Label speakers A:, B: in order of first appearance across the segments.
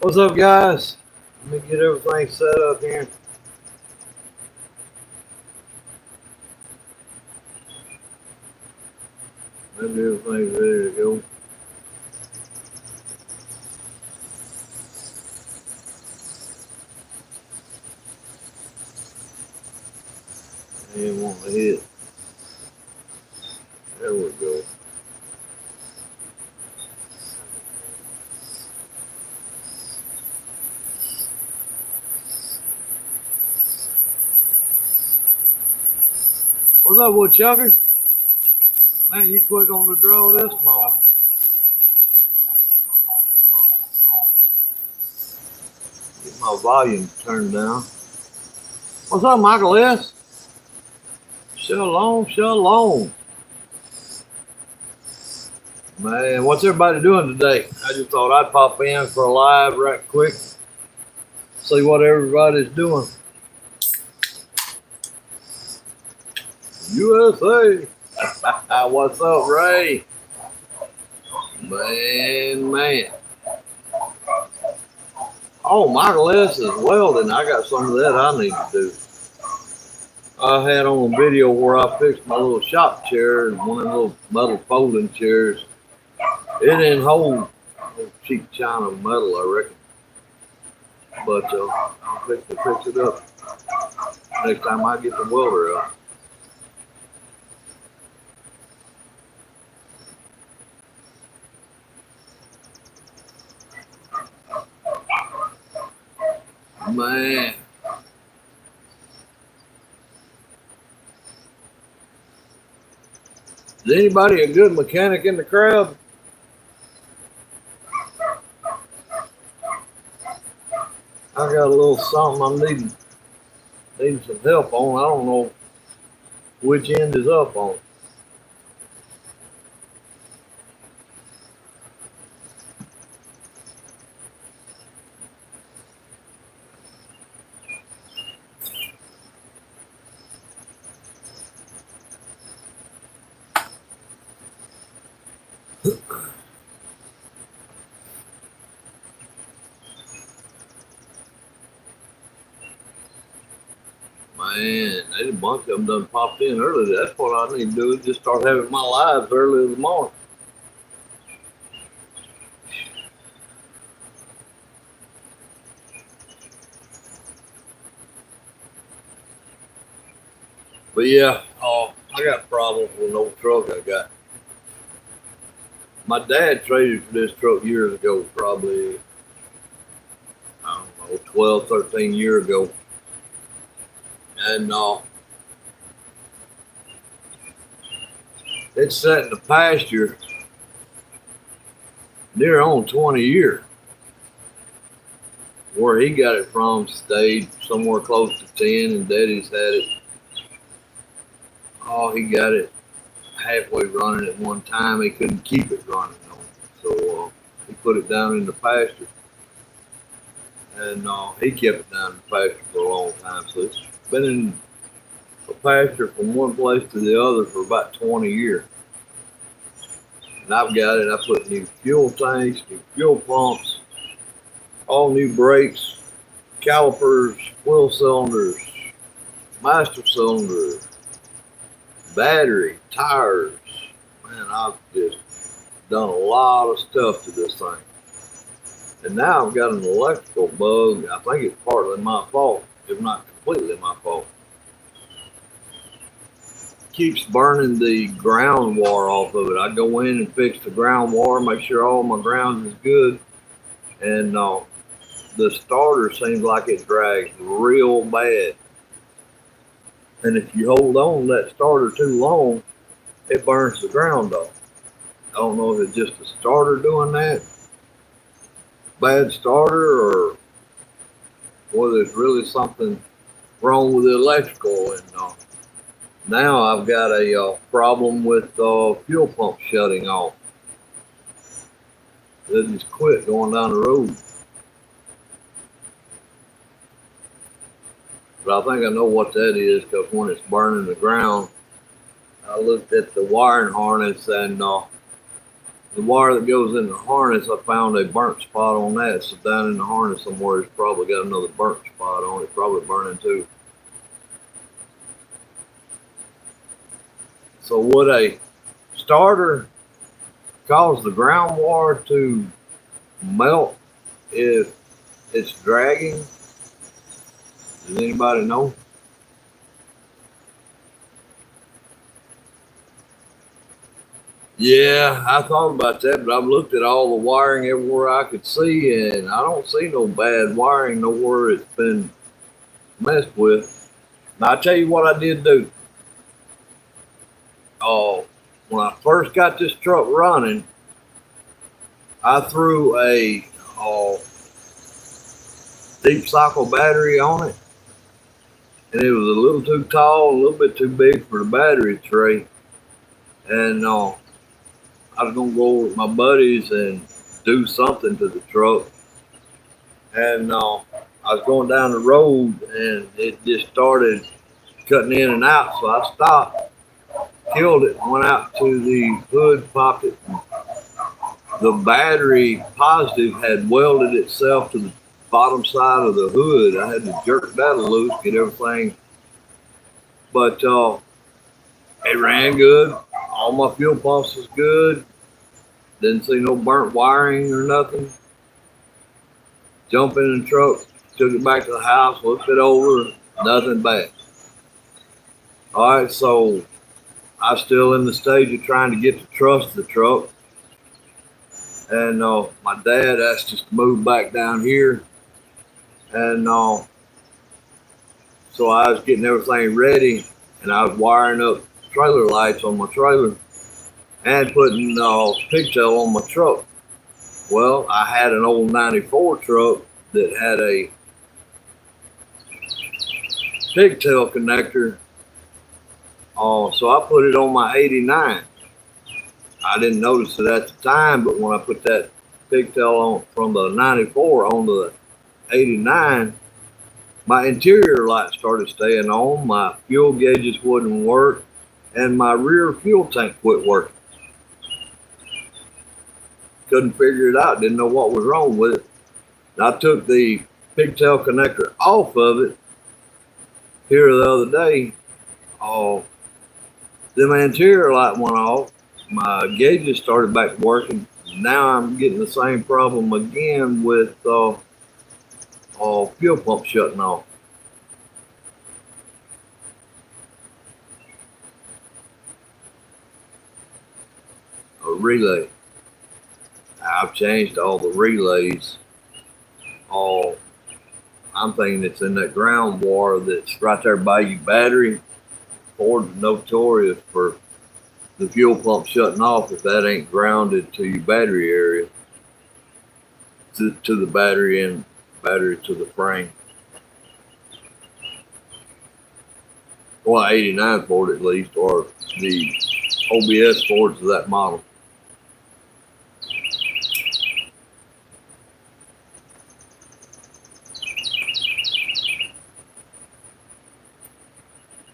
A: What's up, guys? Let me get everything set up here. Maybe everything's ready to go. And want to hit. There we go. What's up, woodchucker? Man, you quick on the draw this morning. Get my volume turned down. What's up, Michael S? Shalom, shalom. Man, what's everybody doing today? I just thought I'd pop in for a live right quick. See what everybody's doing. USA. What's up, Ray? Man. Oh, Michael S is welding. I got some of that I need to do. I had on a video where I fixed my little shop chair and one of them little metal folding chairs. It didn't hold cheap china metal, I reckon. But I'll fix it up next time I get the welder up. Man. Is anybody a good mechanic in the crowd? I got a little something I'm needing some help on. I don't know which end is up on. Man, there's a bunch of them done popped in early. That's what I need to do, is just start having my lives early in the morning. But yeah, I got problems with an old truck I got. My dad traded for this truck years ago, probably, I don't know, 12, 13 years ago. And it's sat in the pasture near on 20 years. Where he got it from stayed somewhere close to 10, and Daddy's had it. Oh, he got it halfway running at one time. He couldn't keep it running though. So he put it down in the pasture. And he kept it down in the pasture for a long time. So it's been in a pasture from one place to the other for about 20 years. And I've got it. I put new fuel tanks, new fuel pumps, all new brakes, calipers, wheel cylinders, master cylinder, battery, tires. Man, I've just done a lot of stuff to this thing. And now I've got an electrical bug. I think it's partly my fault, if not completely my fault. Keeps burning the ground wire off of it. I go in and fix the ground wire, make sure all my ground is good. And the starter seems like it drags real bad. And if you hold on to that starter too long, it burns the ground off. I don't know if it's just the starter doing that, bad starter, or whether it's really something wrong with the electrical. And now I've got a problem with fuel pump shutting off. They just quit going down the road. But I think I know what that is, because when it's burning the ground, I looked at the wiring harness, and The wire that goes in the harness, I found a burnt spot on that. So down in the harness somewhere, it's probably got another burnt spot on it, probably burning too. So would a starter cause the ground wire to melt if it's dragging? Does anybody know? Yeah, I thought about that, but I've looked at all the wiring everywhere I could see, and I don't see no bad wiring nowhere it's been messed with. Now, I tell you what I did do. Oh, when I first got this truck running, I threw a deep cycle battery on it, and it was a little too tall, a little bit too big for the battery tray. And I was gonna go with my buddies and do something to the truck. And I was going down the road, and it just started cutting in and out. So I stopped, killed it, went out to the hood, popped it. The battery positive had welded itself to the bottom side of the hood. I had to jerk that loose, get everything. But it ran good. All my fuel pumps was good. Didn't see no burnt wiring or nothing. Jumped in the truck, took it back to the house, looked it over, nothing bad. All right, so I'm still in the stage of trying to get to trust the truck. And my dad asked us to move back down here. And so I was getting everything ready, and I was wiring up trailer lights on my trailer and putting pigtail on my truck. Well, I had an old 94 truck that had a pigtail connector. So I put it on my 89. I didn't notice it at the time, but when I put that pigtail on from the 94 onto the 89, my interior light started staying on, my fuel gauges wouldn't work, and my rear fuel tank quit working. Couldn't figure it out, didn't know what was wrong with it. And I took the pigtail connector off of it here the other day. Then my interior light went off, my gauges started back working. Now I'm getting the same problem again with fuel pump shutting off. A relay. I've changed all the relays. I'm thinking it's in that ground wire that's right there by your battery. Ford's notorious for the fuel pump shutting off if that ain't grounded to your battery area, to the battery and battery to the frame. Well, 89 Ford at least, or the OBS Fords of that model.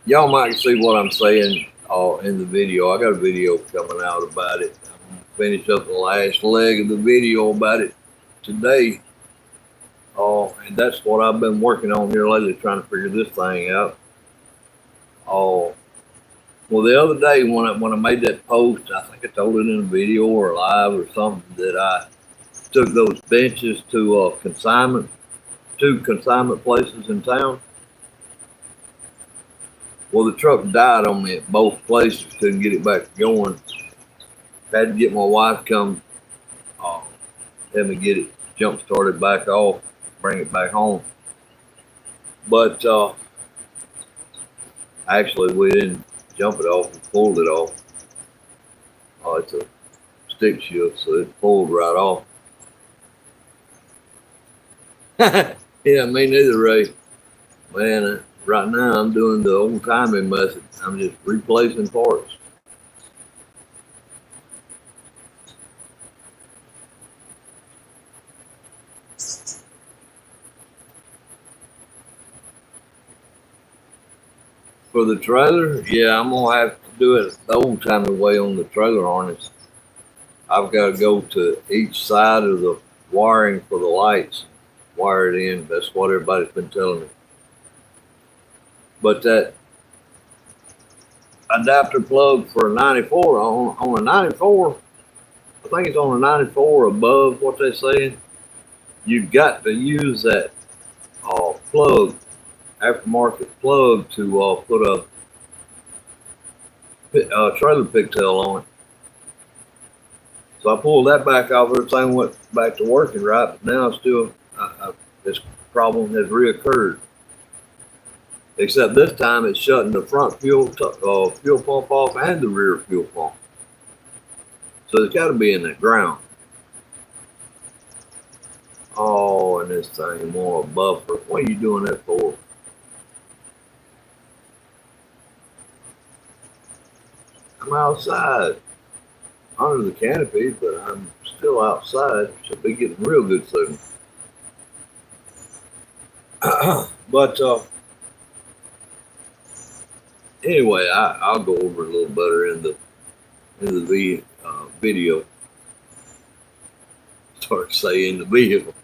A: Y'all might see what I'm saying in the video. I got a video coming out about it. I'm going to finish up the last leg of the video about it today. And that's what I've been working on here lately, trying to figure this thing out. Well, the other day when I made that post, I think I told it in a video or live or something, that I took those benches to two consignment places in town. Well, the truck died on me at both places. Couldn't get it back going. Had to get my wife come have me get it jump started back off, bring it back home. But actually, we didn't jump it off. We pulled it off. It's a stick shift, so it pulled right off. Yeah, me neither, Ray. Man, right now I'm doing the old timing method. I'm just replacing parts. For the trailer, yeah, I'm gonna have to do it the old timey way on the trailer harness. I've got to go to each side of the wiring for the lights, wire it in. That's what everybody's been telling me. But that adapter plug for a 94 on a 94, I think it's on a 94 above what they're saying. You've got to use that plug, aftermarket plug, to put a trailer pigtail on it. So I pulled that back off. Everything went back to working right, but now still this problem has reoccurred. Except this time it's shutting the front fuel pump off and the rear fuel pump. So it's got to be in the ground. Oh, and this thing more buffer. What are you doing that for? I'm outside under the canopy, but I'm still outside. Should be getting real good soon. But anyway, I'll go over a little better in the video. Start saying the vehicle.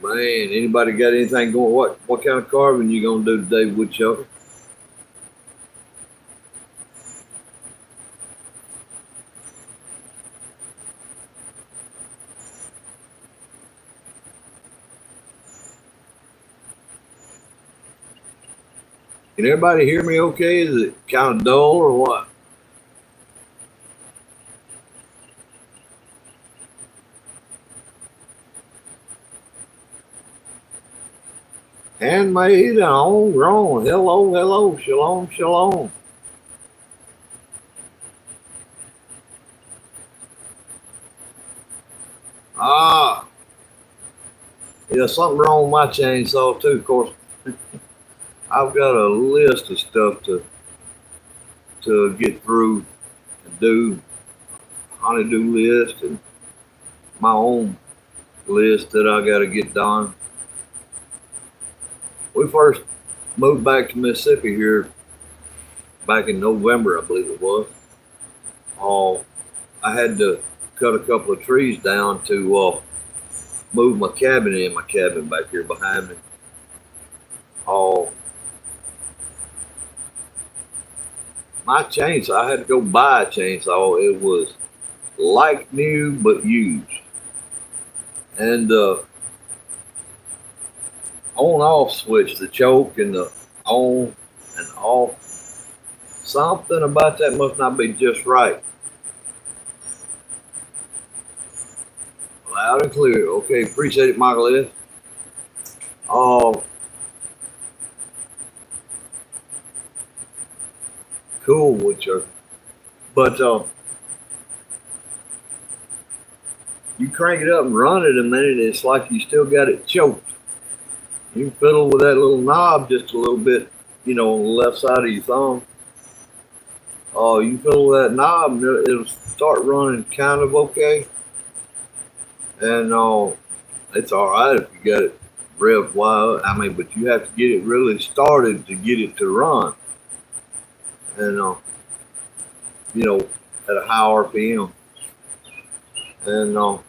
A: Man, anybody got anything going? What kind of carving you gonna do today, woodshop? Can everybody hear me okay? Is it kind of dull or what? Handmade and homegrown. Hello, hello, shalom, shalom. Ah, yeah, something wrong with my chainsaw too. Of course, I've got a list of stuff to get through and do. Honeydew list and my own list that I got to get done. We first moved back to Mississippi here back in November, I believe it was. I had to cut a couple of trees down to move my cabin back here behind me. My chainsaw, I had to go buy a chainsaw. It was like new but used. And on-off switch, the choke and the on and off. Something about that must not be just right. Loud and clear. Okay, appreciate it, Michael. Cool woodchuck. But you crank it up and run it a minute, it's like you still got it choked. You can fiddle with that little knob just a little bit, on the left side of your thumb. You fiddle with that knob and it'll start running kind of okay. And it's all right if you got it revved wild. But you have to get it really started to get it to run. And at a high RPM. And on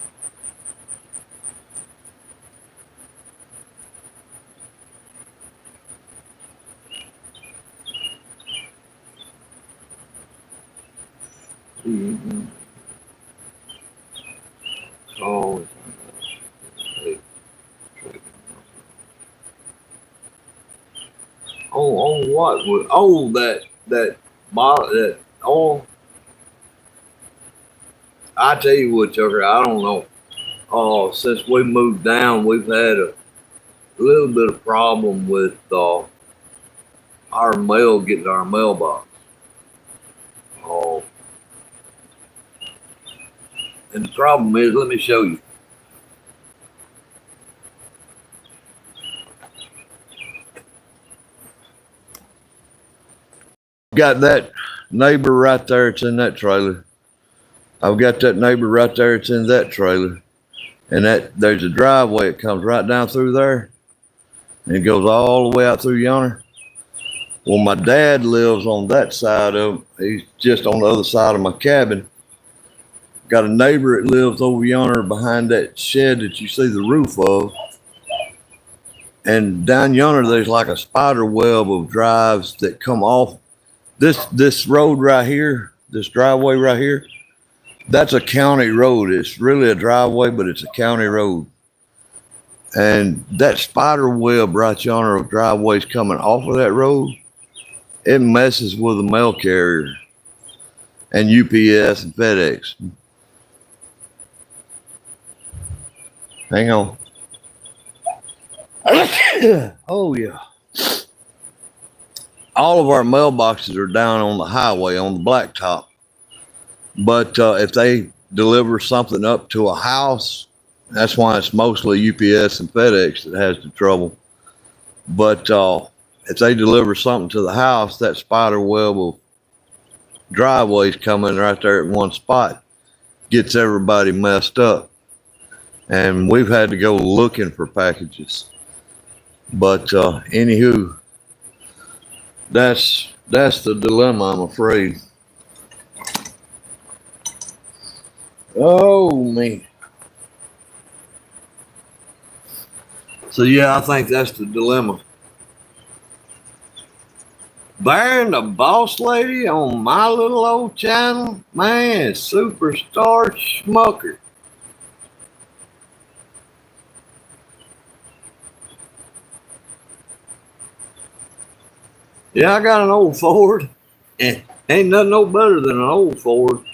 A: what? That bottle, that oil. I tell you what, Chucker, I don't know. Since we moved down, we've had a little bit of problem with our mail getting to our mailbox. And the problem is, let me show you. Got that neighbor right there. It's in that trailer. I've got that neighbor right there. It's in that trailer. And there's a driveway. It comes right down through there. and it goes all the way out through yonder. Well, my dad lives on that side of it. He's just on the other side of my cabin. Got a neighbor that lives over yonder behind that shed that you see the roof of. And down yonder, there's like a spider web of drives that come off this road right here, this driveway right here. That's a county road. It's really a driveway, but it's a county road. And that spider web right yonder of driveways coming off of that road, it messes with the mail carrier and UPS and FedEx. Hang on. Oh, yeah. All of our mailboxes are down on the highway, on the blacktop. But if they deliver something up to a house, that's why it's mostly UPS and FedEx that has the trouble. But if they deliver something to the house, that spider web of driveways coming right there at one spot gets everybody messed up. And we've had to go looking for packages. But anywho, that's the dilemma, I'm afraid. Oh, man. So, yeah, I think that's the dilemma. Baron, the boss lady on my little old channel, man, superstar schmucker. Yeah, I got an old Ford. Ain't nothing no better than an old Ford.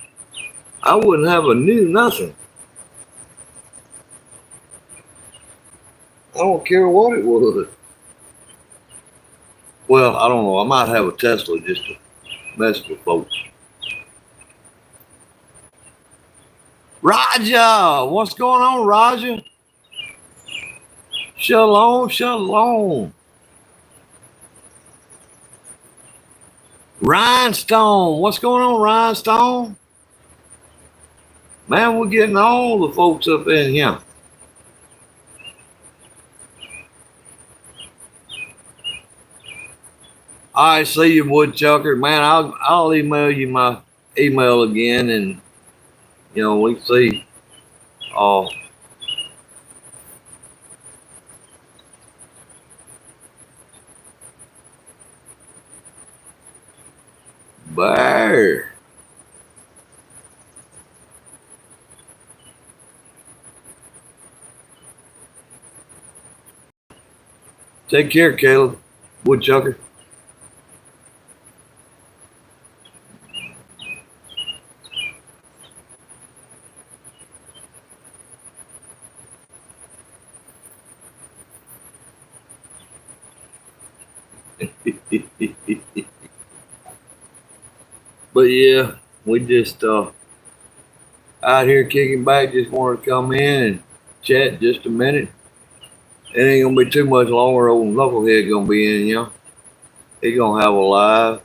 A: I wouldn't have a new nothing. I don't care what it was. Well, I don't know. I might have a Tesla just to mess with folks. Raja, what's going on, Raja? Shalom, shalom. Rhinestone, what's going on, Rhinestone? Man, we're getting all the folks up in here. I see you, Woodchucker. Man, I'll email you my email again, and we see. Oh, bear. Take care, Caleb. Woodchucker. But yeah, we just out here kicking back. Just wanted to come in and chat just a minute. It ain't gonna be too much longer. Old Knucklehead gonna be in, He gonna have a live.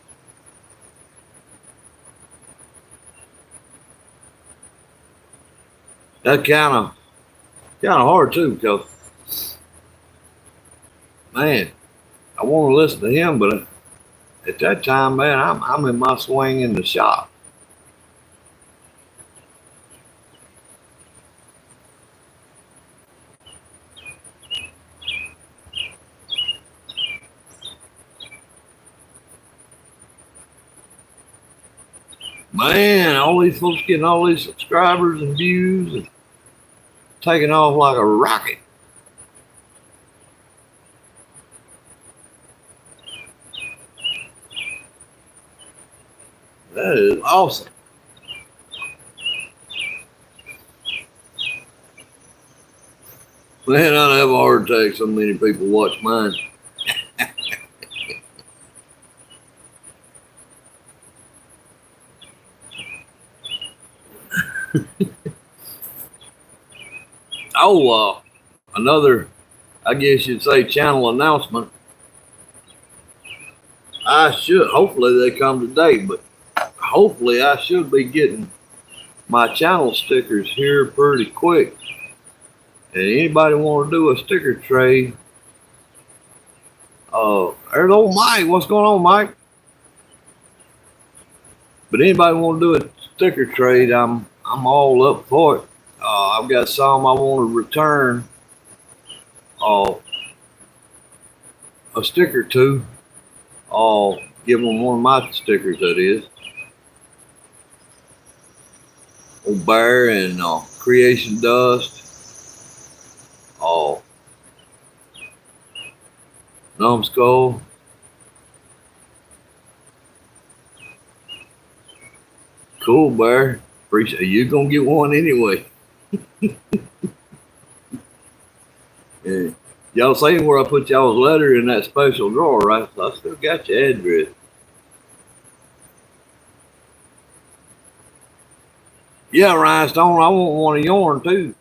A: That's kind of hard too, because man, I want to listen to him, but at that time, man, I'm in my swing in the shop. Man, all these folks getting all these subscribers and views and taking off like a rocket. That is awesome. Man, I'd have a heart attack. So many people watch mine. Oh, another, I guess you'd say, channel announcement. Hopefully they come today, but hopefully I should be getting my channel stickers here pretty quick. And anybody want to do a sticker trade, There's old Mike. What's going on, Mike? But anybody want to do a sticker trade, I'm all up for it. I've got some I want to return. Uh, a sticker to. I'll give them one of my stickers. That is old Bear and Creation Dust. Numbskull. Cool, Bear. Appreciate you. Gonna get one anyway. Yeah. Y'all seen where I put y'all's letter in that special drawer, right? So I still got your address. Yeah, Rhinestone, I want one of yours too.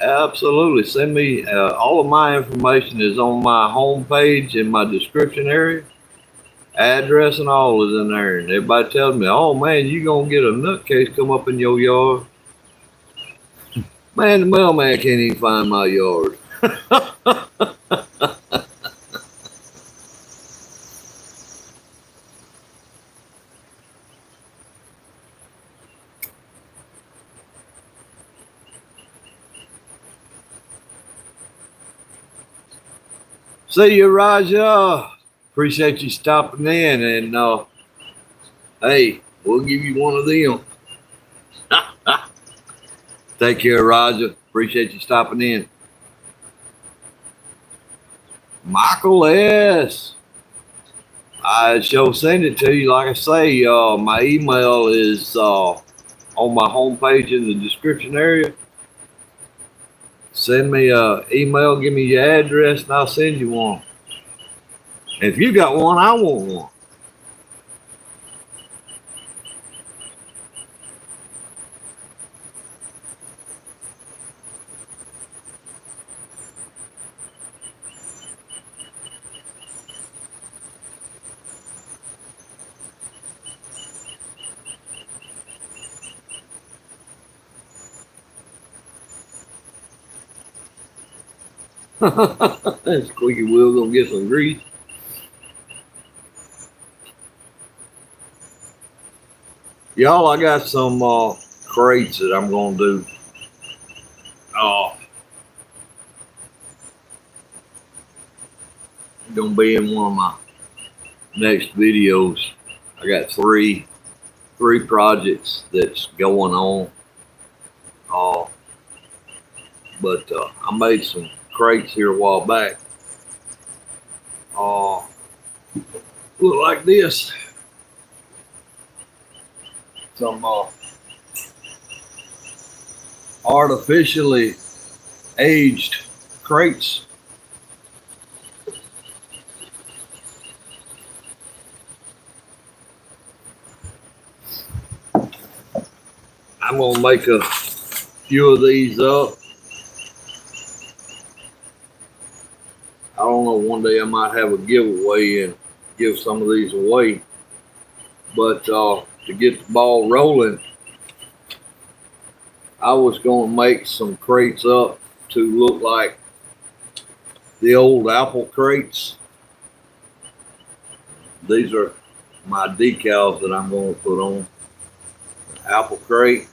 A: Absolutely. Send me all of my information is on my homepage in my description area. Address and all is in there. And everybody tells me, oh man, you gonna get a nutcase come up in your yard. Man, the mailman can't even find my yard. See you, Raja. Appreciate you stopping in. And hey, we'll give you one of them. Take care, Raja. Appreciate you stopping in. Michael S. I shall send it to you. Like I say, my email is on my homepage in the description area. Send me an email, give me your address, and I'll send you one. If you got one, I want one. Squeaky wheel gonna get some grease. Y'all, I got some crates that I'm gonna do. Gonna be in one of my next videos. I got three projects that's going on. But I made some crates here a while back. Look like this. Some artificially aged crates. I'm gonna make a few of these up. I don't know, one day I might have a giveaway and give some of these away. But to get the ball rolling, I was going to make some crates up to look like the old apple crates. These are my decals that I'm going to put on. Apple crate.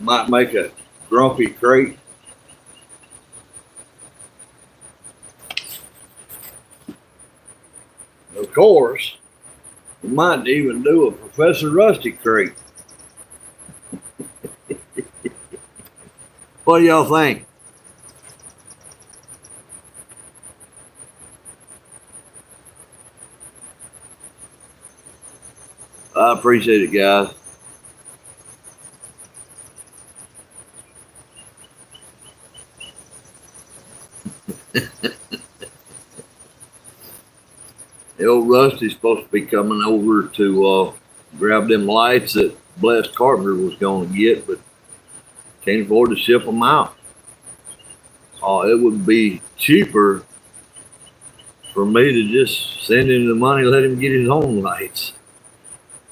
A: Might make a grumpy crate. Of course, we might even do a Professor Rusty crate. What do y'all think? I appreciate it, guys. The old Rusty's supposed to be coming over to grab them lights that Blessed Carpenter was going to get, but can't afford to ship them out. It would be cheaper for me to just send him the money, let him get his own lights.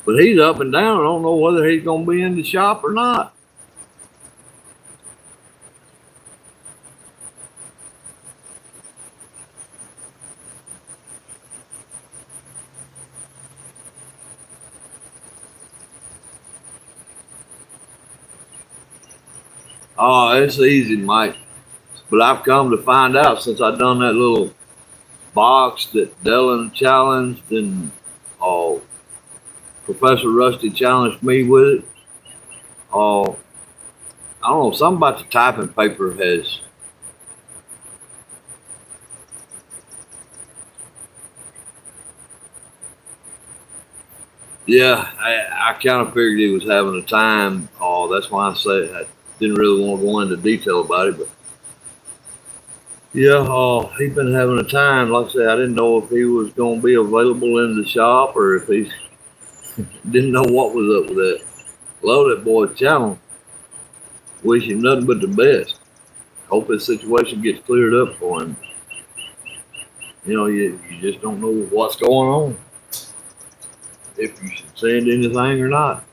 A: But he's up and down. I don't know whether he's going to be in the shop or not. Oh, it's easy, Mike. But I've come to find out since I've done that little box that Dylan challenged and uh, Professor Rusty challenged me with it. I don't know, something about the typing paper has. Yeah, I kind of figured he was having a time. That's why I say I didn't really want to go into detail about it, but yeah, he's been having a time. Like I said, I didn't know if he was going to be available in the shop or if he didn't know what was up with that. Love that boy's channel. Wish him nothing but the best. Hope his situation gets cleared up for him. You know, you just don't know what's going on. If you should send anything or not.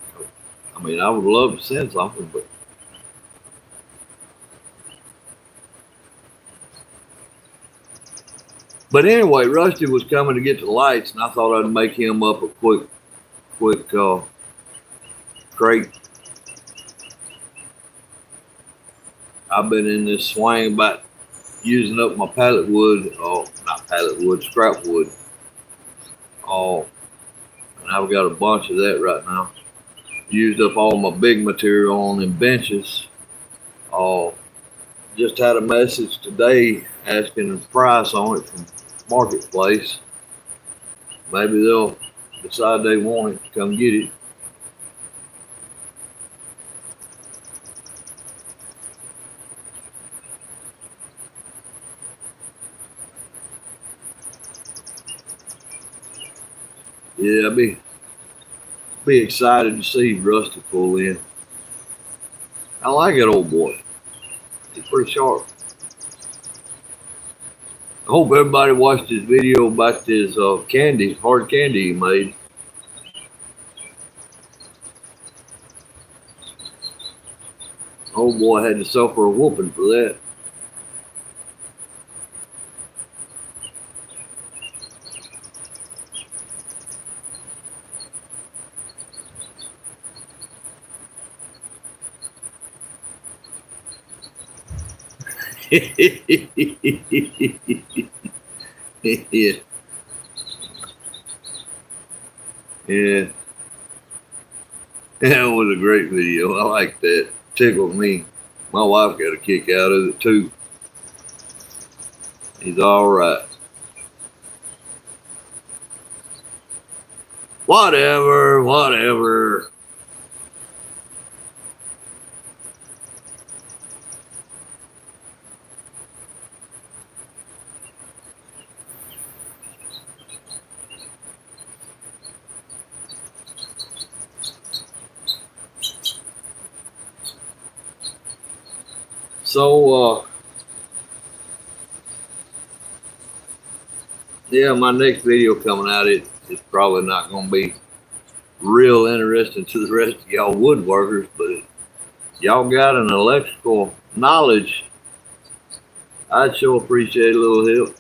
A: I mean, I would love to send something, but anyway, Rusty was coming to get the lights, and I thought I'd make him up a quick crate. I've been in this swing about using up my pallet wood, not pallet wood, scrap wood. Oh, and I've got a bunch of that right now. Used up all my big material on them benches. Oh, just had a message today asking the price on it from Marketplace. Maybe they'll decide they want it, come get it. Yeah, be excited to see Rusty pull in. I like that old boy. He's pretty sharp. I hope everybody watched his video about this candy, hard candy he made. Old boy had to suffer a whooping for that. Yeah, yeah. That was a great video. I like that. Tickled me. My wife got a kick out of it too. He's all right. Whatever, whatever. So, yeah, my next video coming out, it's probably not going to be real interesting to the rest of y'all woodworkers, but if y'all got an electrical knowledge, I'd sure appreciate a little help.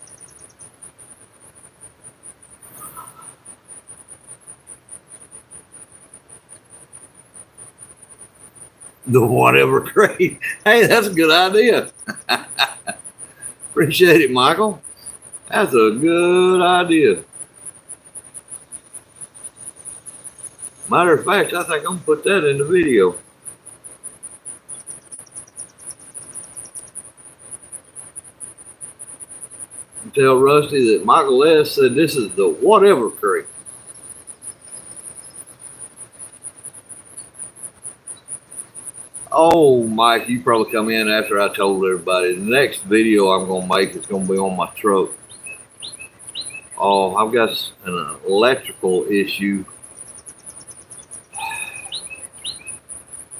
A: The whatever crate. Hey, that's a good idea. Appreciate it, Michael. That's a good idea. Matter of fact, I think I'm gonna put that in the video. Tell Rusty that Michael S. said this is the whatever crate. Oh, Mike, you probably come in after I told everybody. The next video I'm going to make is going to be on my truck. Oh, I've got an electrical issue.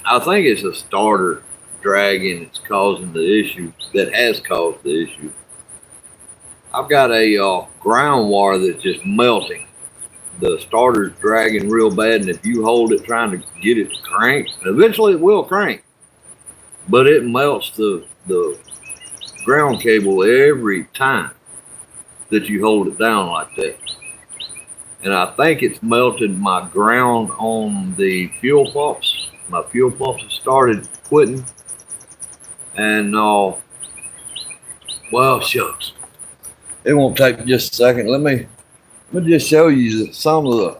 A: I think it's a starter dragging that's causing the issue, that has caused the issue. I've got a ground wire that's just melting. The starter's dragging real bad, and if you hold it trying to get it to crank, eventually it will crank, but it melts the ground cable every time that you hold it down like that. And I think it's melted my ground on the fuel pumps. My fuel pumps have started quitting. And well, shucks, it won't take just a second. Let me just show you some of the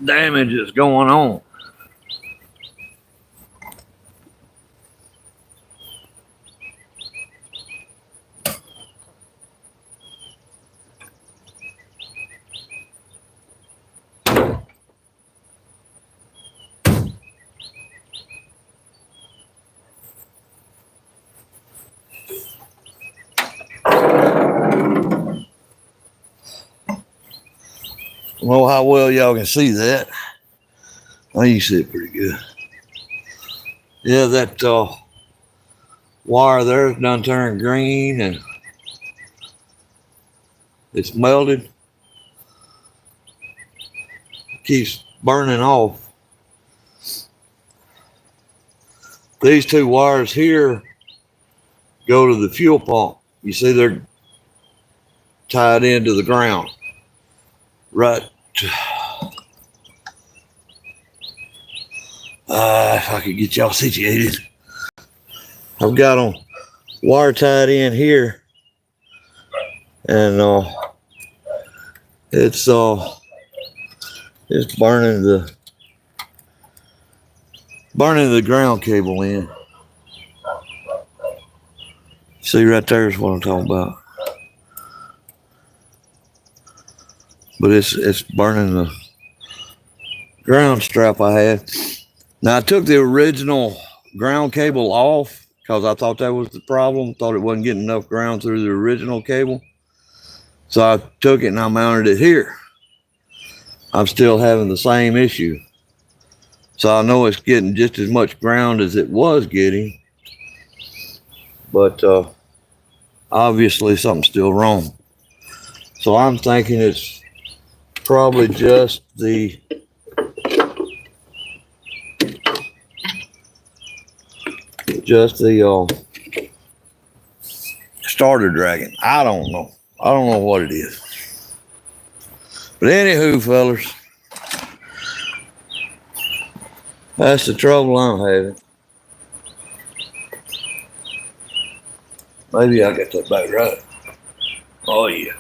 A: damage that's going on. I don't know how well y'all can see that. I think you see it pretty good. Yeah, that wire there's done turned green and it's melted. Keeps burning off. These two wires here go to the fuel pump. You see they're tied into the ground. Right. If I could get y'all situated. I've got them wire tied in here. And it's burning the ground cable in. See right there is what I'm talking about. But it's burning the ground strap I had. Now I took the original ground cable off because I thought that was the problem. Thought it wasn't getting enough ground through the original cable. So I took it and I mounted it here. I'm still having the same issue. So I know it's getting just as much ground as it was getting. But obviously something's still wrong. So I'm thinking it's probably just the starter dragging. I don't know what it is. But anywho, fellas, that's the trouble I'm having. Maybe I got that back right. Oh yeah.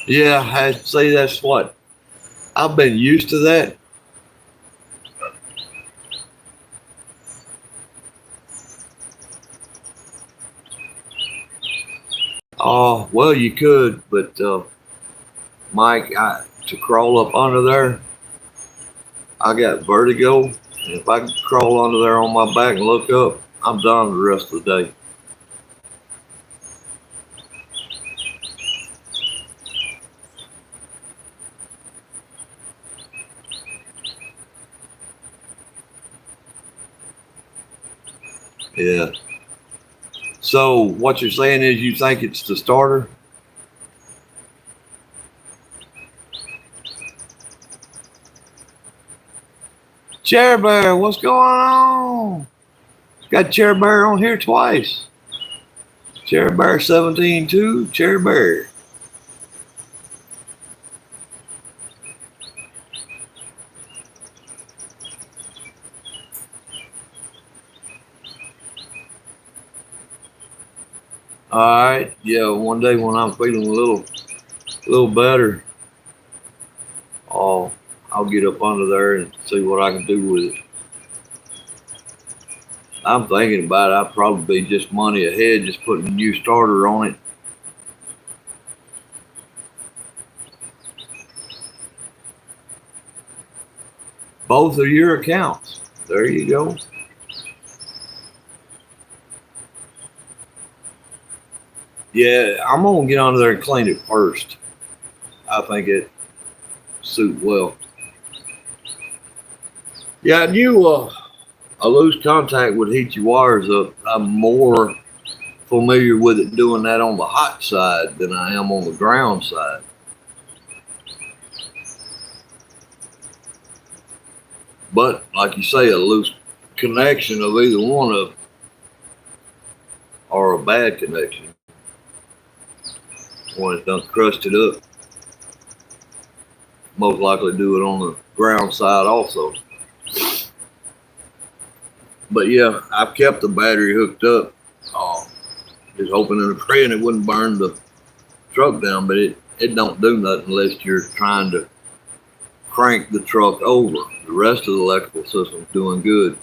A: Yeah, I say that's what I've been used to that. Oh, well, you could, but Mike, to crawl up under there, I got vertigo. And if I can crawl under there on my back and look up, I'm done the rest of the day. Yeah. So what you're saying is you think it's the starter? Chair Bear, what's going on? Got Chair Bear on here twice. Chair Bear 17-2, Chair Bear. All right, yeah. One day when I'm feeling a little better, I'll get up under there and see what I can do with it. I'm thinking about it. I'd probably be just money ahead, just putting a new starter on it. Both of your accounts. There you go. Yeah, I'm gonna get under there and clean it first. I think it suit well. Yeah, I knew a loose contact would heat your wires up. I'm more familiar with it doing that on the hot side than I am on the ground side. But like you say, a loose connection of either one of them or a bad connection when it's done crusted up. Most likely do it on the ground side also. But yeah, I've kept the battery hooked up, just hoping and praying it wouldn't burn the truck down, but it don't do nothing unless you're trying to crank the truck over. The rest of the electrical system's doing good.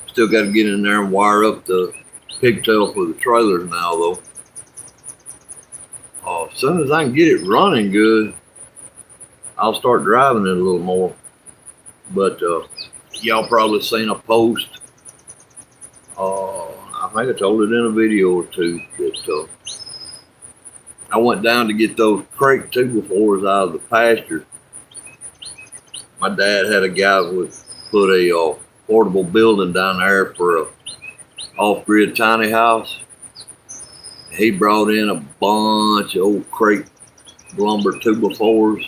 A: Still got to get in there and wire up the pigtail for the trailers now, though. As soon as I can get it running good, I'll start driving it a little more. But y'all probably seen a post. I think I told it in a video or two that I went down to get those crate 2x4s out of the pasture. My dad had a guy who put a portable building down there for a off-grid tiny house. He brought in a bunch of old crate lumber 2x4s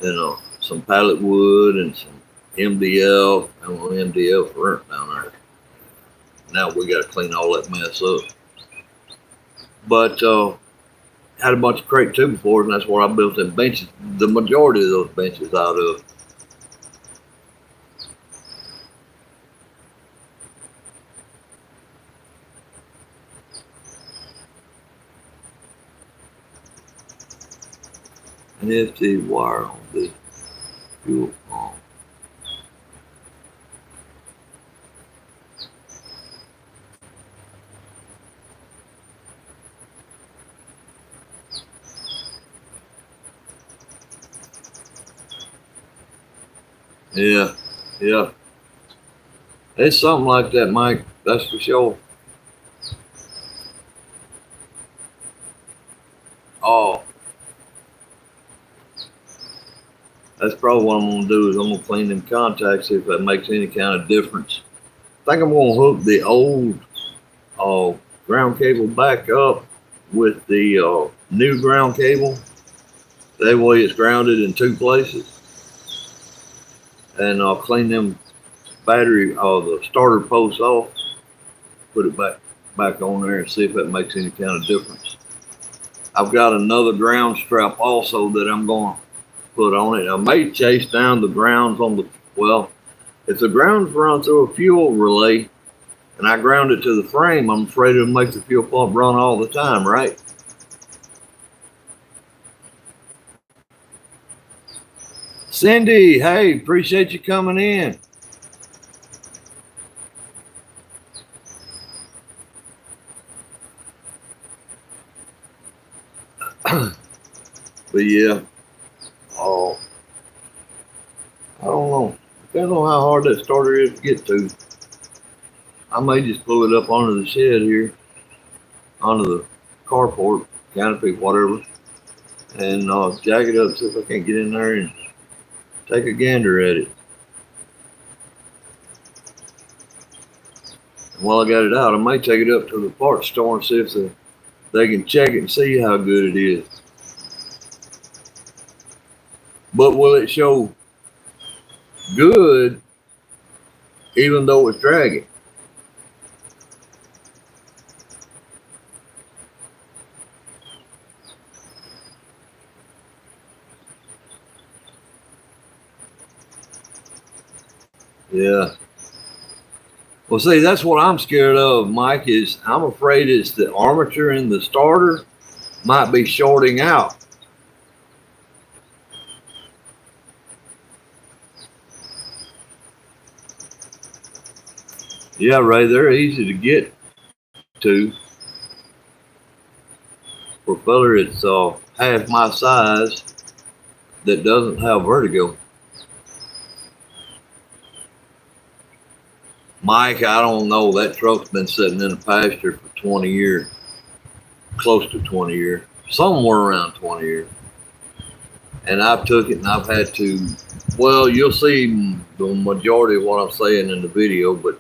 A: and some pallet wood and some MDF. And MDF burnt down there. Now we got to clean all that mess up. But had a bunch of crate 2x4s, and that's what I built them benches, the majority of those benches out of. An FT wire on the fuel pump. Yeah. It's something like that, Mike. That's for sure. Oh, that's probably what I'm gonna do is I'm gonna clean them contacts, see if that makes any kind of difference. I think I'm gonna hook the old ground cable back up with the new ground cable. That way it's grounded in two places. And I'll clean them battery the starter posts off, put it back on there and see if that makes any kind of difference. I've got another ground strap also that I'm going to put on it. I may chase down the grounds on if the grounds run through a fuel relay and I ground it to the frame, I'm afraid it'll make the fuel pump run all the time, right? Cindy, hey, appreciate you coming in. But yeah, I don't know. Depends on how hard that starter is to get to. I may just pull it up onto the shed here, onto the carport, canopy, whatever, and jack it up, see if I can't get in there and take a gander at it. And while I got it out, I may take it up to the parts store and see if they can check it and see how good it is. But will it show good even though it's dragging? Yeah. Well, see, that's what I'm scared of, Mike, is I'm afraid it's the armature in the starter might be shorting out. Yeah, Ray, they're easy to get to. For a fella it's half my size that doesn't have vertigo. Mike, I don't know. That truck's been sitting in the pasture for 20 years, close to 20 years, somewhere around 20 years. And I've took it and I've had to, well, you'll see the majority of what I'm saying in the video, but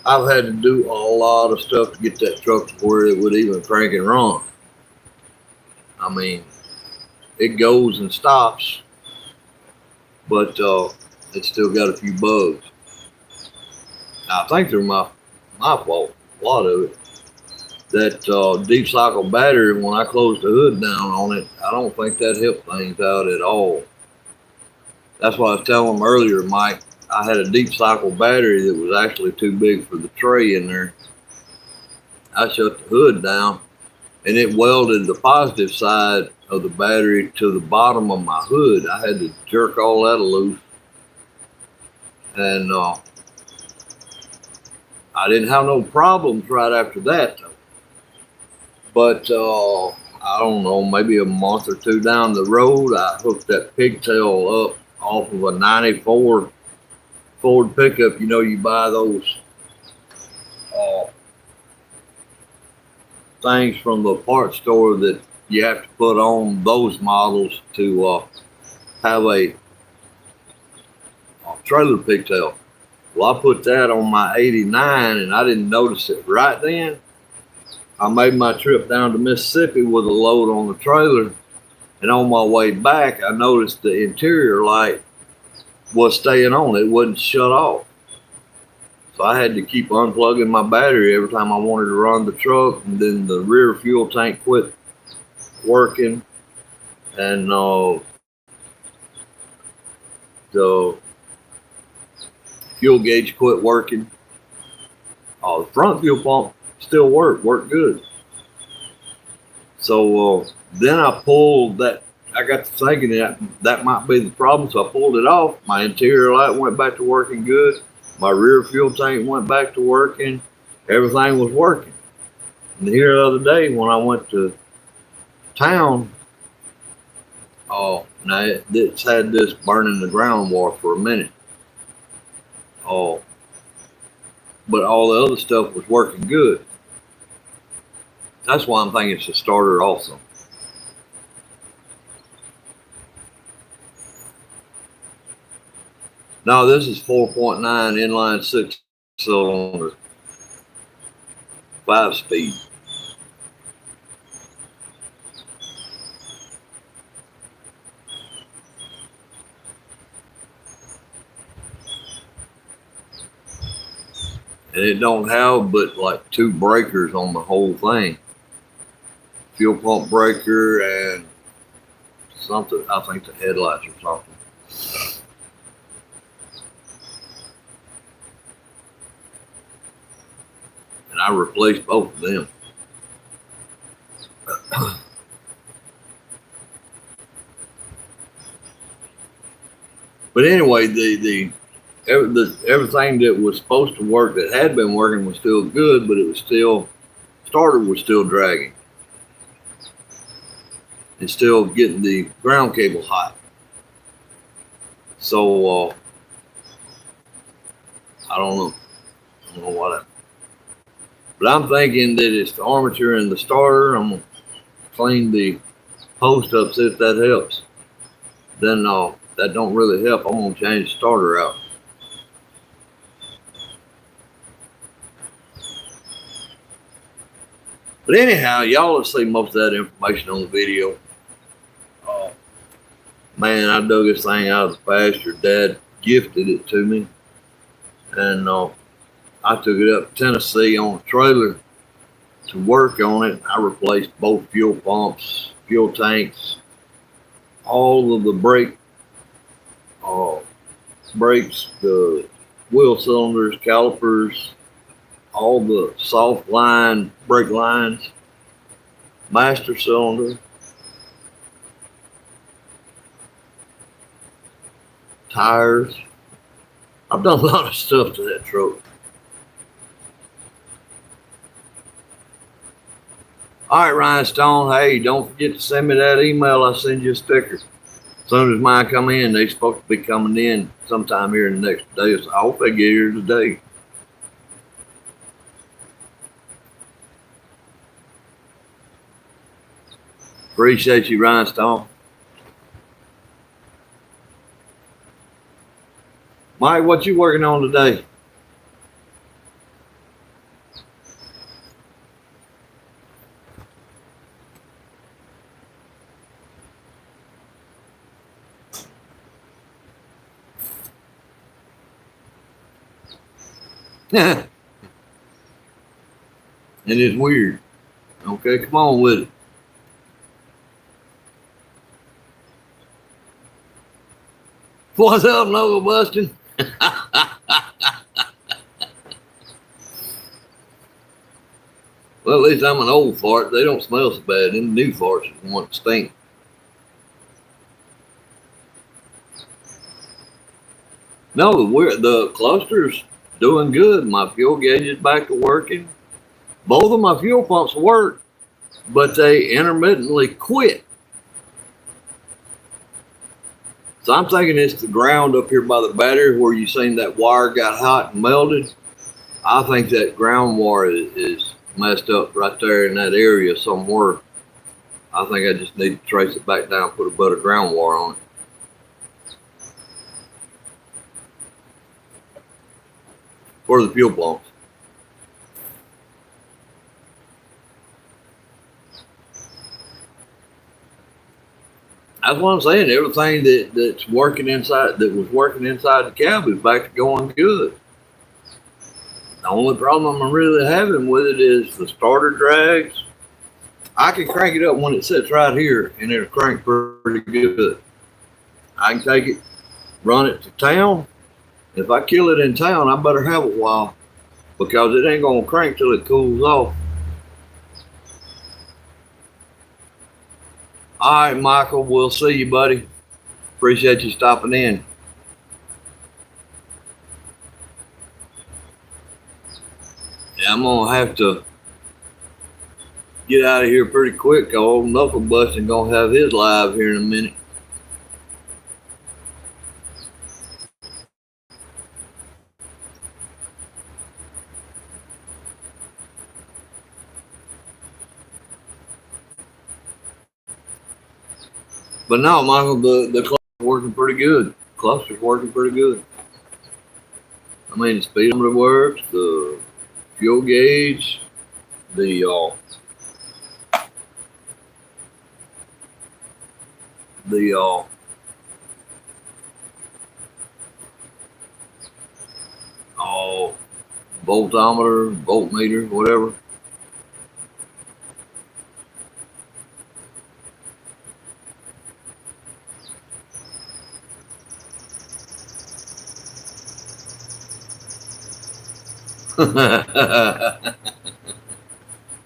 A: I've had to do a lot of stuff to get that truck to where it would even crank and run. I mean, it goes and stops, but it's still got a few bugs. I think they're my fault, a lot of it. that deep cycle battery, when I closed the hood down on it, I don't think that helped things out at all. That's what I was telling them earlier, Mike. I had a deep cycle battery that was actually too big for the tray in there. I shut the hood down and it welded the positive side of the battery to the bottom of my hood. I had to jerk all that loose, and I didn't have no problems right after that, though. But I don't know, maybe a month or two down the road, I hooked that pigtail up off of a '94 Ford pickup. You know, you buy those uh, things from the parts store that you have to put on those models to have a trailer pigtail. Well, I put that on my '89 and I didn't notice it right then. I made my trip down to Mississippi with a load on the trailer, and on my way back, I noticed the interior light was staying on. It wasn't shut off. So I had to keep unplugging my battery every time I wanted to run the truck, and then the rear fuel tank quit working, and the fuel gauge quit working. The front fuel pump still worked good. So then I pulled that. I got to thinking that might be the problem, so I pulled it off. My interior light went back to working good. My rear fuel tank went back to working. Everything was working. And here the other day when I went to town, now it's had this burning the ground war for a minute. But all the other stuff was working good. That's why I'm thinking it's a starter also. Now this is 4.9 inline 6-cylinder, 5-speed. And it don't have but like 2 breakers on the whole thing. Fuel pump breaker and something, I think the headlights or something. And I replaced both of them. But anyway, everything that was supposed to work that had been working was still good, but it was still, starter was still dragging. And still getting the ground cable hot. So I don't know. I don't know what. But I'm thinking that it's the armature and the starter. I'm gonna clean the post up, see if that helps. Then that don't really help. I'm gonna change the starter out. But anyhow, y'all will see most of that information on the video. Man, I dug this thing out of the pasture. Dad gifted it to me, and I took it up to Tennessee on a trailer to work on it. I replaced both fuel pumps, fuel tanks, all of the brakes, the wheel cylinders, calipers, all the soft line brake lines, master cylinder, tires. I've done a lot of stuff to that truck. All right, Rhinestone. Hey, don't forget to send me that email. I'll send you a sticker. As soon as mine come in, they're supposed to be coming in sometime here in the next day. So I hope they get here today. Appreciate you, Rhinestone. Mike, what you working on today? And it's weird. Okay, come on with it. What's up, Knuckle Busting? Well, at least I'm an old fart. They don't smell so bad. Them new farts is the ones that stink. No, the cluster's doing good. My fuel gauge is back to working. Both of my fuel pumps work, but they intermittently quit. So I'm thinking it's the ground up here by the battery where you seen that wire got hot and melted. I think that ground wire is messed up right there in that area somewhere. I think I just need to trace it back down, put a butt of ground wire on it. For the fuel pumps. That's what I'm saying. Everything that's working inside, that was working inside the cab, is back to going good. The only problem I'm really having with it is the starter drags. I can crank it up when it sits right here, and it'll crank pretty good. I can take it, run it to town. If I kill it in town, I better have it a while because it ain't gonna crank till it cools off. All right, Michael, we'll see you, buddy. Appreciate you stopping in. Yeah, I'm gonna have to get out of here pretty quick. Old Knuckle Busting gonna have his live here in a minute. But no, Michael, the cluster's working pretty good. Cluster's working pretty good. I mean, the speedometer works, the fuel gauge, the the voltometer, voltmeter, whatever.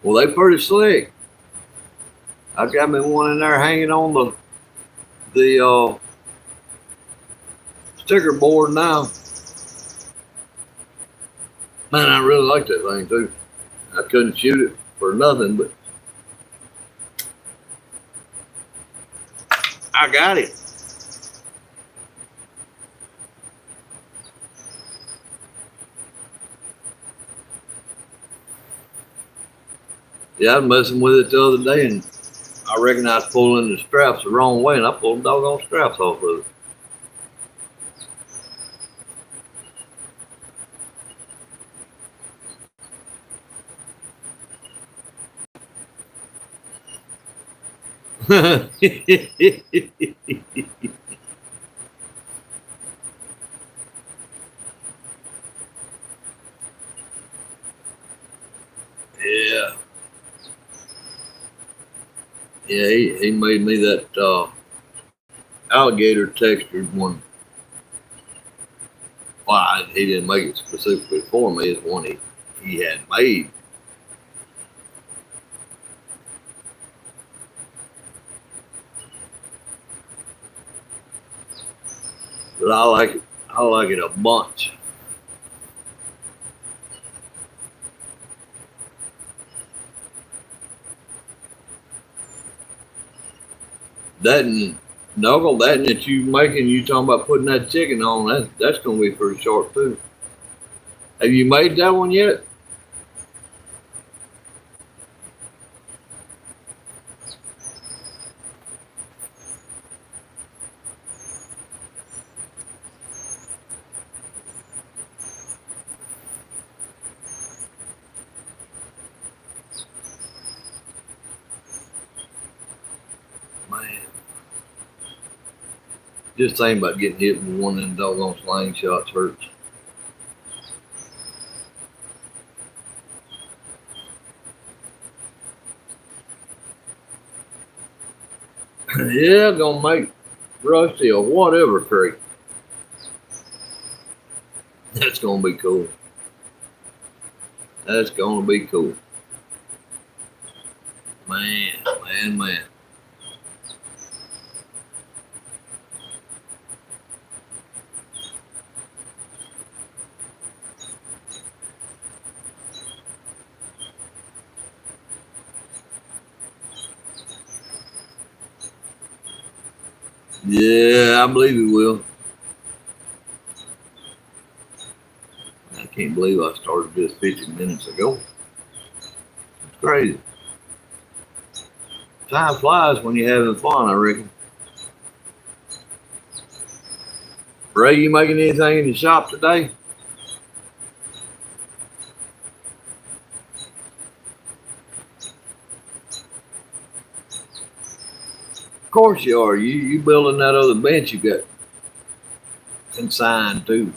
A: Well, they pretty slick. I've got me one in there hanging on the sticker board now. Man, I really like that thing too. I couldn't shoot it for nothing, but I got it. Yeah, I was messing with it the other day, and I reckon I was pulling the straps the wrong way, and I pulled the doggone straps off of it. Yeah. Yeah, he made me that alligator textured one. Well, he didn't make it specifically for me. It's one he had made. But I like it. I like it a bunch. That and Knuckle, that you making, you talking about putting that chicken on, that's gonna be pretty sharp too. Have you made that one yet? Man. Just thinking about getting hit with one of them doggone slingshots hurts. Yeah, gonna make Rusty or whatever creek. That's gonna be cool. That's gonna be cool. Man, man, man. Yeah, I believe he will. I can't believe I started this 15 minutes ago. It's crazy. Time flies when you're having fun, I reckon. Ray, you making anything in the shop today? Of course you are. You building that other bench you got consigned to.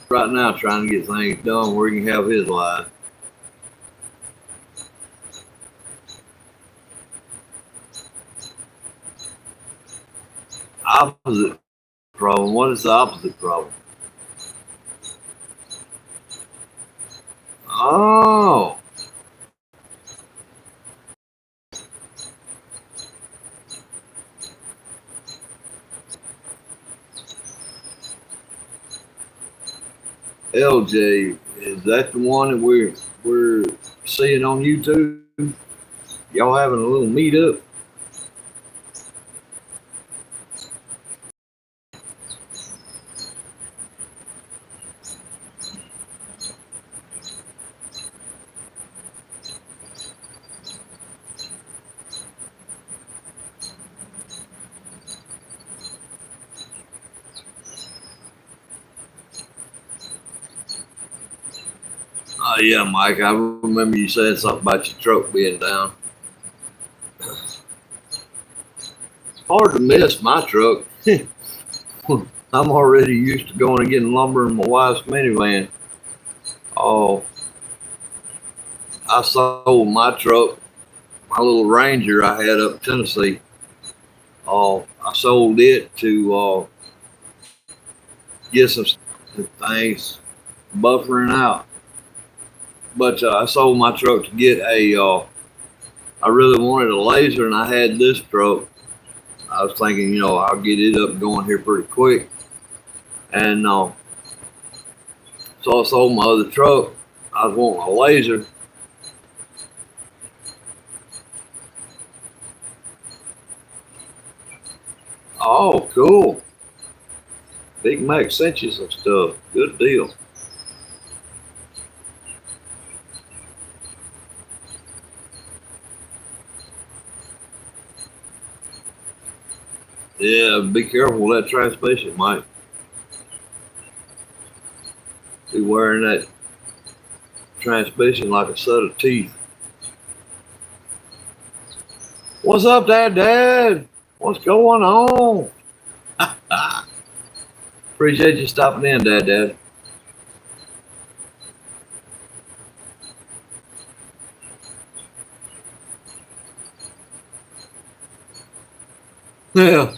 A: Right now trying to get things done where he can have his life. Opposite problem. What is the opposite problem? Oh, LJ, is that the one that we're seeing on YouTube? Y'all having a little meet up? Oh yeah, Mike. I remember you saying something about your truck being down. Hard to miss my truck. I'm already used to going and getting lumber in my wife's minivan. Oh, I sold my truck, my little Ranger I had up in Tennessee. Oh, I sold it to get some things buffering out. But I sold my truck to get a. I really wanted a laser, and I had this truck. I was thinking, I'll get it up and going here pretty quick. And so I sold my other truck. I was wanting a laser. Oh, cool. Big Mac sent you some stuff. Good deal. Yeah, be careful with that transmission, Mike. Be wearing that transmission like a set of teeth. What's up, Dad? What's going on? Appreciate you stopping in, Dad. Yeah.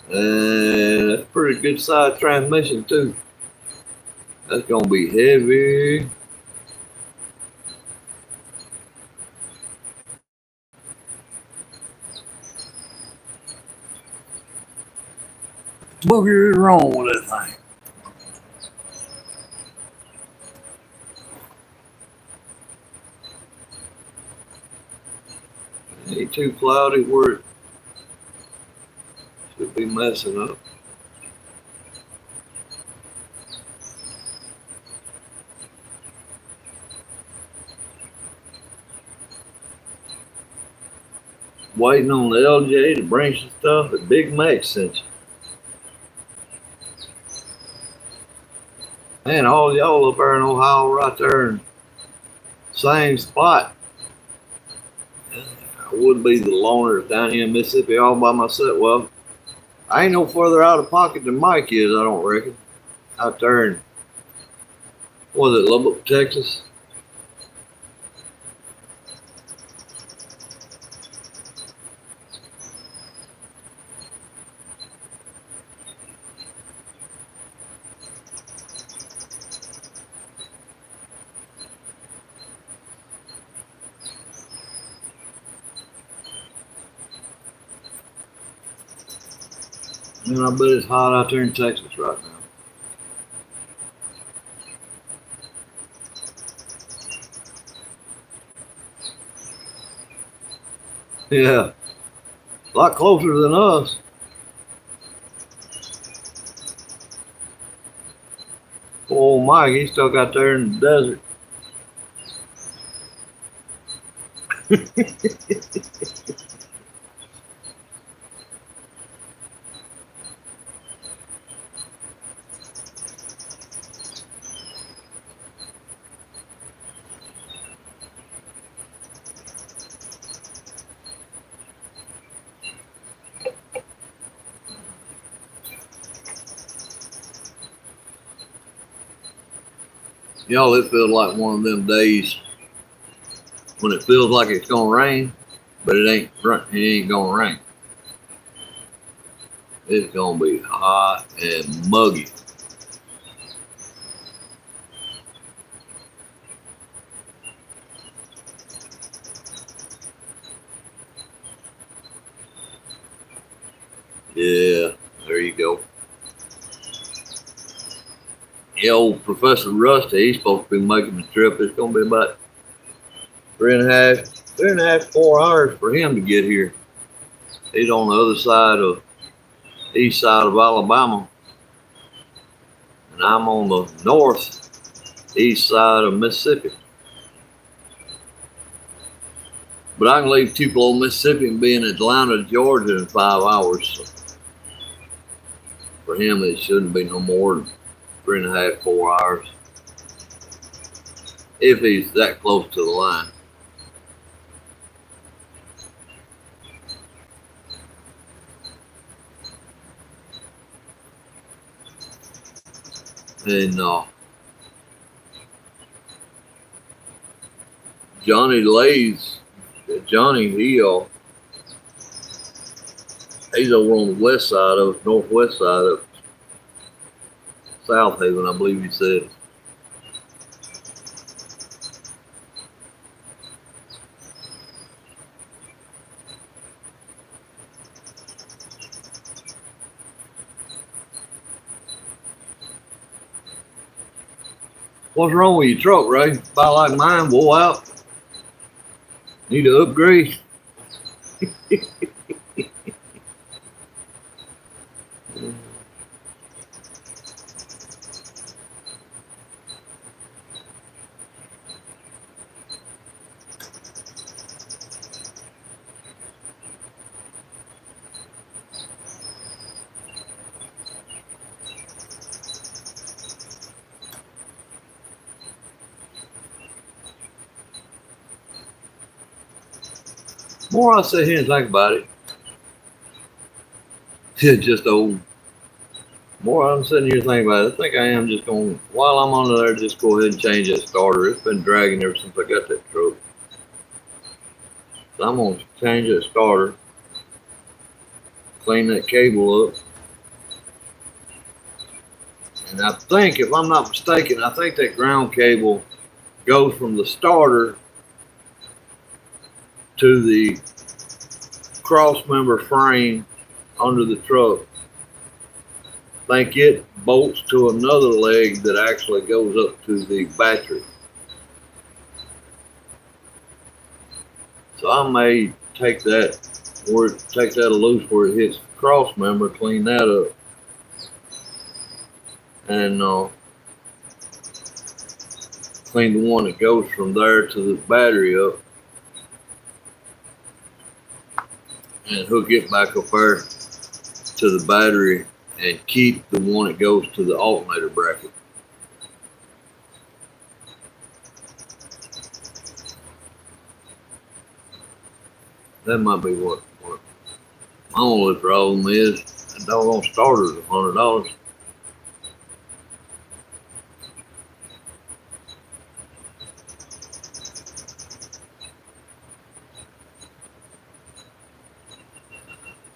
A: And that's a pretty good size transmission, too. That's going to be heavy. Booger is wrong with that thing. It ain't too cloudy where it should be messing up. Waiting on the LJ to bring some stuff that Big Mac sent you. Man, all y'all up there in Ohio right there in same spot. I would be the loner down here in Mississippi all by myself. Well, I ain't no further out of pocket than Mike is, I don't reckon. out there in, what was it, Lubbock, Texas? Man, I bet it's hot out there in Texas right now. Yeah, a lot closer than us. Poor old Mike, he's stuck out there in the desert. Y'all, it feels like one of them days when it feels like it's gonna rain, but it ain't. It ain't gonna rain. It's gonna be hot and muggy. Yeah, there you go. Yeah, old Professor Rusty, he's supposed to be making the trip. It's gonna be about 3.5, 4 hours for him to get here. He's on the other side of east side of Alabama, and I'm on the northeast side of Mississippi. But I can leave Tupelo, Mississippi, and be in Atlanta, Georgia in 5 hours. So for him, it shouldn't be no more than 3.5, 4 hours if he's that close to the line. And Johnny Lays, Johnny, he's over on the west side of northwest side of South Haven, I believe he said. What's wrong with your truck, Ray? About like mine, wore out. Need to upgrade. More I sit here and think about it, it's just old. More I'm sitting here thinking about it, I think I am just going, while I'm under there, just go ahead and change that starter. It's been dragging ever since I got that truck. So I'm going to change that starter, clean that cable up. And I think, if I'm not mistaken, I think that ground cable goes from the starter to the cross member frame under the truck. I think it bolts to another leg that actually goes up to the battery. So I may take that loose where it hits the cross member, clean that up, and clean the one that goes from there to the battery up, and hook it back up there to the battery, and keep the one that goes to the alternator bracket. That might be what my only problem is. That doggone starter's $100.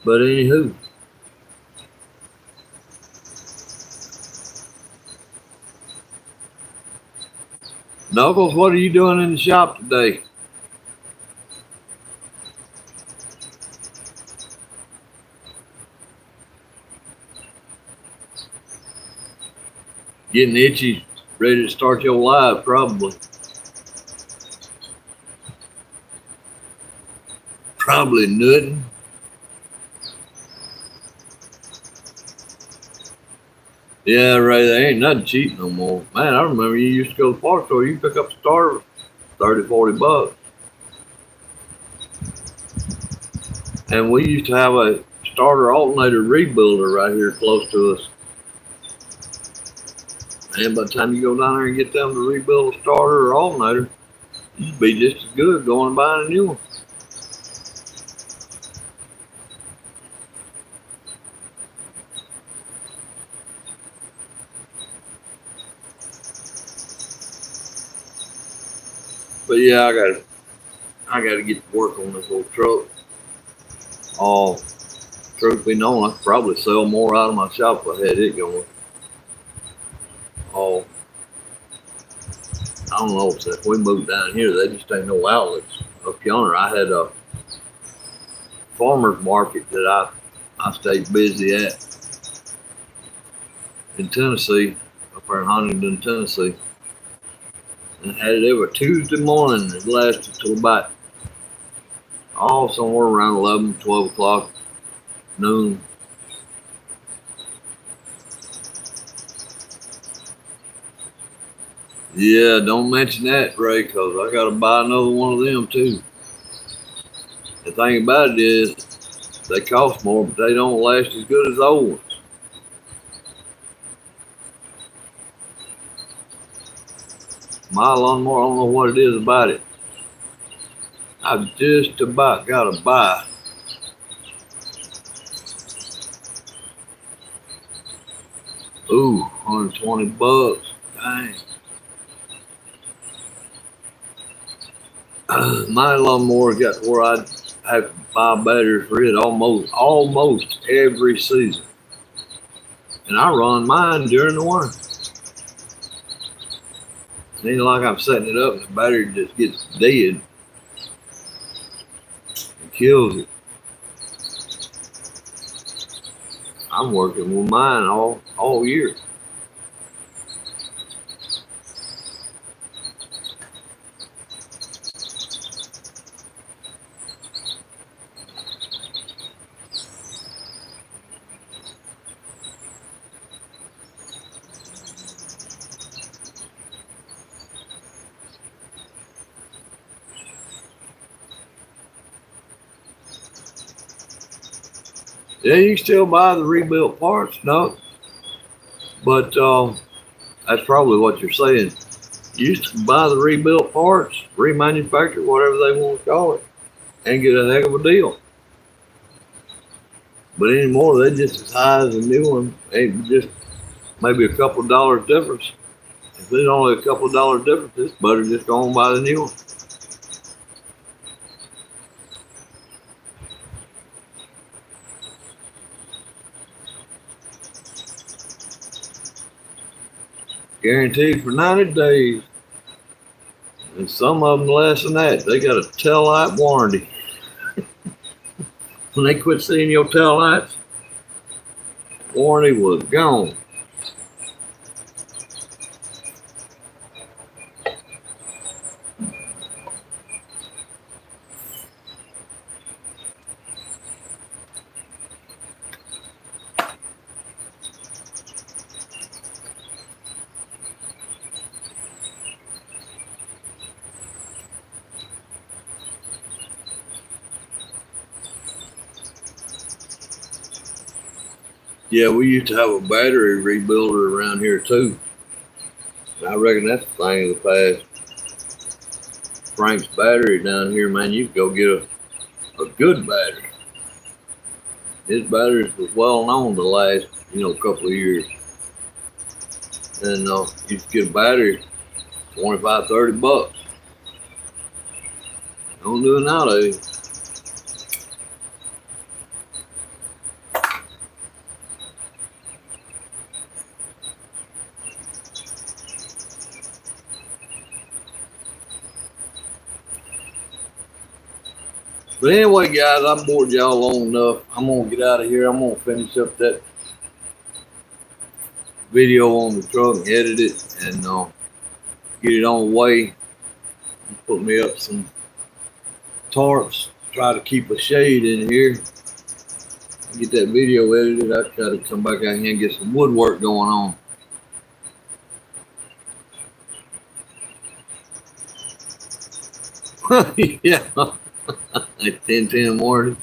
A: But anywho, Knuckles, what are you doing in the shop today? Getting itchy, ready to start your live, probably. Probably nothing. Yeah, Ray, there ain't nothing cheap no more. Man, I remember you used to go to the park store, you pick up a starter, 30, 40 bucks. And we used to have a starter alternator rebuilder right here close to us. And by the time you go down there and get them to rebuild a starter or alternator, you'd be just as good going and buying a new one. But yeah, I gotta get to work on this old truck. Truth be known, I could probably sell more out of my shop if I had it going. Oh, I don't know, since we moved down here, there just ain't no outlets. Up yonder, I had a farmer's market that I stayed busy at in Tennessee, up there in Huntington, Tennessee. And had it every Tuesday morning. It lasted till about, somewhere around 11, 12 o'clock, noon. Yeah, don't mention that, Ray, because I got to buy another one of them, too. The thing about it is, they cost more, but they don't last as good as the old ones. My lawnmower, I don't know what it is about it. I've just about got to buy $120. Dang. My lawnmower got to where I have to buy batteries for it almost every season. And I run mine during the winter. It ain't like I'm setting it up and the battery just gets dead and kills it. I'm working with mine all year. Yeah, you can still buy the rebuilt parts, no. But that's probably what you're saying. You used to buy the rebuilt parts, remanufacture, whatever they want to call it, and get a heck of a deal. But anymore, they're just as high as a new one. Ain't just maybe a couple of dollars difference. If there's only a couple of dollars difference, it's better just go and buy the new one. Guaranteed for 90 days. And some of them less than that. They got a tail light warranty. When they quit seeing your tail lights, warranty was gone. Yeah, we used to have a battery rebuilder around here too. I reckon that's the thing of the past. Frank's battery down here, man, you could go get a good battery. His batteries was well known the last, couple of years. And you could get a battery, 25, 30 bucks. Don't do it nowadays. But anyway, guys, I bored y'all long enough. I'm gonna get out of here. I'm gonna finish up that video on the truck and edit it and get it on the way. Put me up some tarps. Try to keep a shade in here. Get that video edited. I try to come back out here and get some woodwork going on. Yeah, at 10:10 in the morning.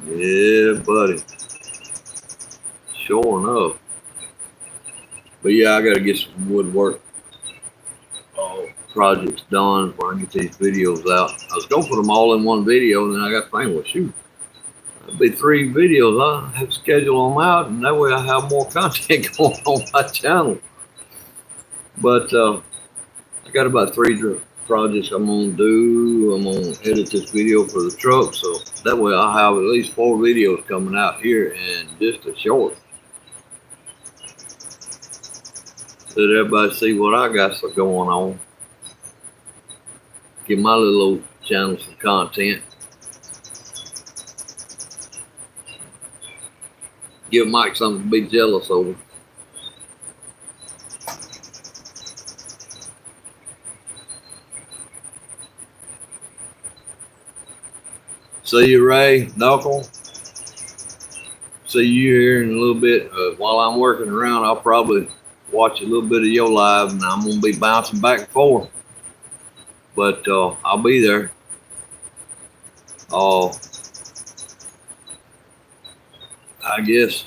A: Yeah, buddy. Sure enough. But yeah, I gotta get some woodwork projects done before I get these videos out. I was gonna put them all in one video, and then I got thinking, well, shoot, that'd be 3 videos. I have to schedule them out, and that way I have more content going on my channel. But I got about 3 projects I'm gonna do. I'm gonna edit this video for the truck, so that way I'll have at least 4 videos coming out here in just a short. Let everybody see what I got going on. Give my little old channel some content. Give Mike something to be jealous over. See you, Ray, Knuckle. See you here in a little bit. While I'm working around, I'll probably watch a little bit of your live, and I'm going to be bouncing back and forth. But I'll be there. I guess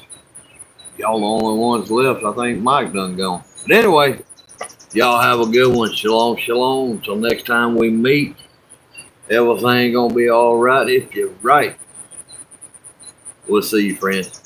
A: y'all the only ones left. I think Mike done gone. But anyway, y'all have a good one. Shalom, shalom. Until next time we meet, everything gonna be all right if you're right. We'll see you, friends.